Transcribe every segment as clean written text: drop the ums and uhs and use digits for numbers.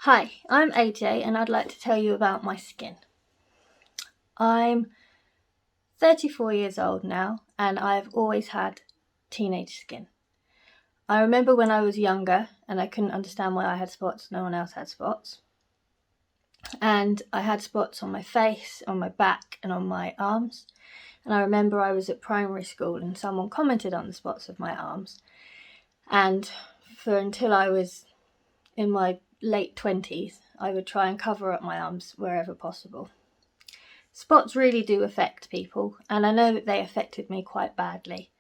Hi, I'm AJ and I'd like to tell you about my skin. I'm 34 years old now and I've always had teenage skin. I remember when I was younger and I couldn't understand why I had spots, no one else had spots. And I had spots on my face, on my back and on my arms. And I remember I was at primary school and someone commented on the spots of my arms. And for until I was in my late 20s, I would try and cover up my arms wherever possible. Spots really do affect people, and I know that they affected me quite badly.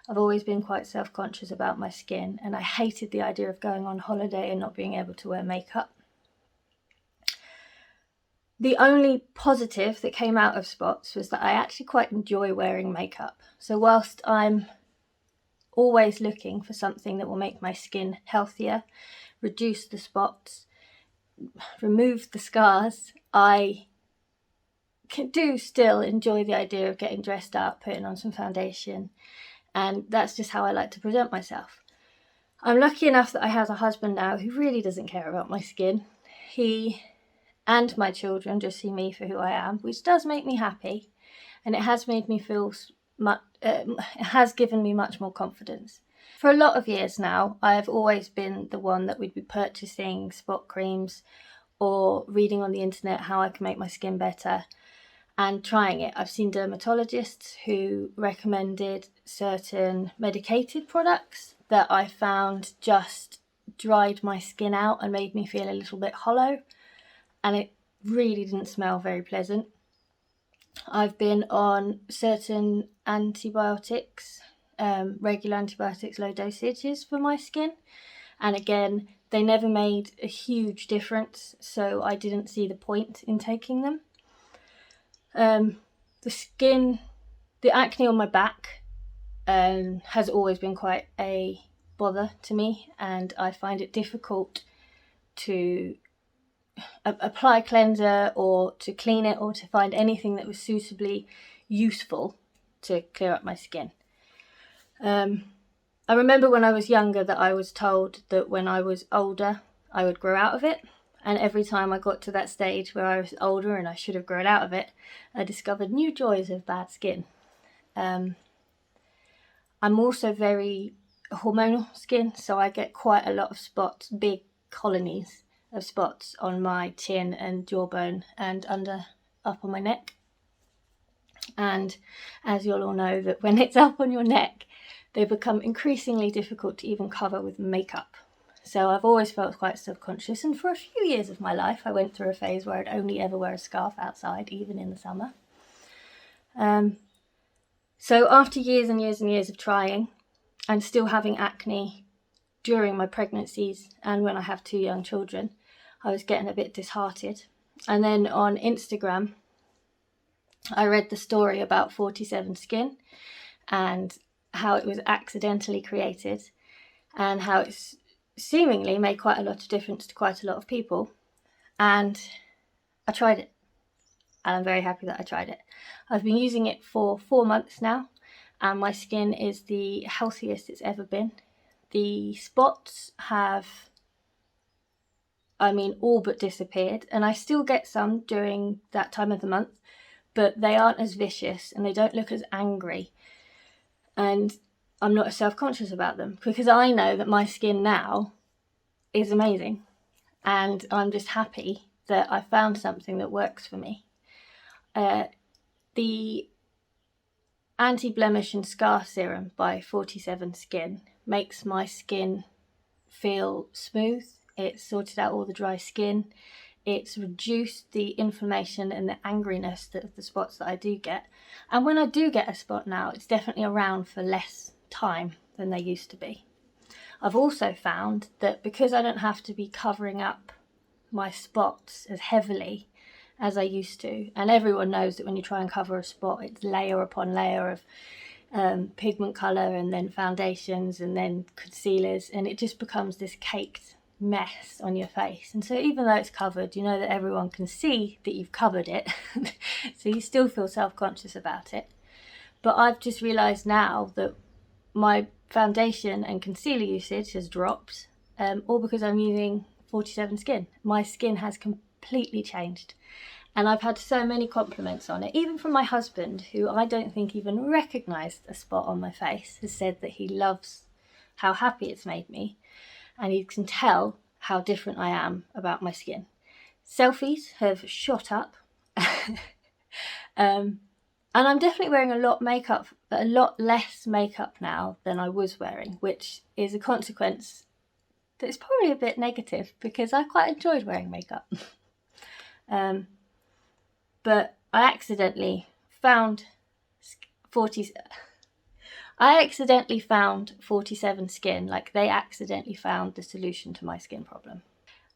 I've always been quite self-conscious about my skin, and I hated the idea of going on holiday and not being able to wear makeup. The only positive that came out of spots was that I actually quite enjoy wearing makeup. So whilst I'm always looking for something that will make my skin healthier, reduce the spots, remove the scars, I do still enjoy the idea of getting dressed up, putting on some foundation, and that's just how I like to present myself. I'm lucky enough that I have a husband now who really doesn't care about my skin. He and my children just see me for who I am, which does make me happy, and it has made me feel it has given me much more confidence. For a lot of years now, I've always been the one that would be purchasing spot creams or reading on the internet how I can make my skin better and trying it. I've seen dermatologists who recommended certain medicated products that I found just dried my skin out and made me feel a little bit hollow, and it really didn't smell very pleasant. I've been on certain antibiotics, regular antibiotics, low dosages for my skin, and again, they never made a huge difference, so I didn't see the point in taking them. The acne on my back has always been quite a bother to me, and I find it difficult to apply cleanser or to clean it or to find anything that was suitably useful to clear up my skin. I remember when I was younger that I was told that when I was older I would grow out of it, and every time I got to that stage where I was older and I should have grown out of it, I discovered new joys of bad skin. I'm also very hormonal skin, so I get quite a lot of spots, big colonies of spots on my chin and jawbone and up on my neck. And as you'll all know, that when it's up on your neck, they become increasingly difficult to even cover with makeup. So I've always felt quite self-conscious, and for a few years of my life I went through a phase where I'd only ever wear a scarf outside, even in the summer. So after years and years and years of trying and still having acne during my pregnancies and when I have 2 young children, I was getting a bit disheartened. And then on Instagram, I read the story about 47 Skin and how it was accidentally created and how it's seemingly made quite a lot of difference to quite a lot of people. And I tried it, and I'm very happy that I tried it. I've been using it for 4 months now, and my skin is the healthiest it's ever been. The spots have, all but disappeared, and I still get some during that time of the month, but they aren't as vicious and they don't look as angry, and I'm not as self-conscious about them because I know that my skin now is amazing, and I'm just happy that I found something that works for me. The Anti-Blemish and Scar Serum by 47 Skin makes my skin feel smooth. It's sorted out all the dry skin. It's reduced the inflammation and the angriness of the spots that I do get. And when I do get a spot now, it's definitely around for less time than they used to be. I've also found that because I don't have to be covering up my spots as heavily as I used to, and everyone knows that when you try and cover a spot, it's layer upon layer of pigment colour and then foundations and then concealers, and it just becomes this caked mess on your face. And so even though it's covered, you know that everyone can see that you've covered it so you still feel self-conscious about it. But I've just realised now that my foundation and concealer usage has dropped, all because I'm using 47 Skin. My skin has completely changed. And I've had so many compliments on it, even from my husband, who I don't think even recognised a spot on my face, has said that he loves how happy it's made me. And he can tell how different I am about my skin. Selfies have shot up. And I'm definitely wearing a lot less makeup now than I was wearing, which is a consequence that's probably a bit negative because I quite enjoyed wearing makeup. But I accidentally found 47 Skin, like they accidentally found the solution to my skin problem.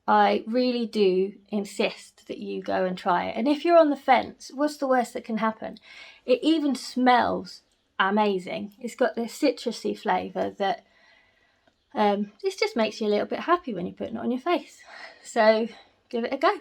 I really do insist that you go and try it. And if you're on the fence, what's the worst that can happen? It even smells amazing. It's got this citrusy flavour that this just makes you a little bit happy when you're putting it on your face. So give it a go.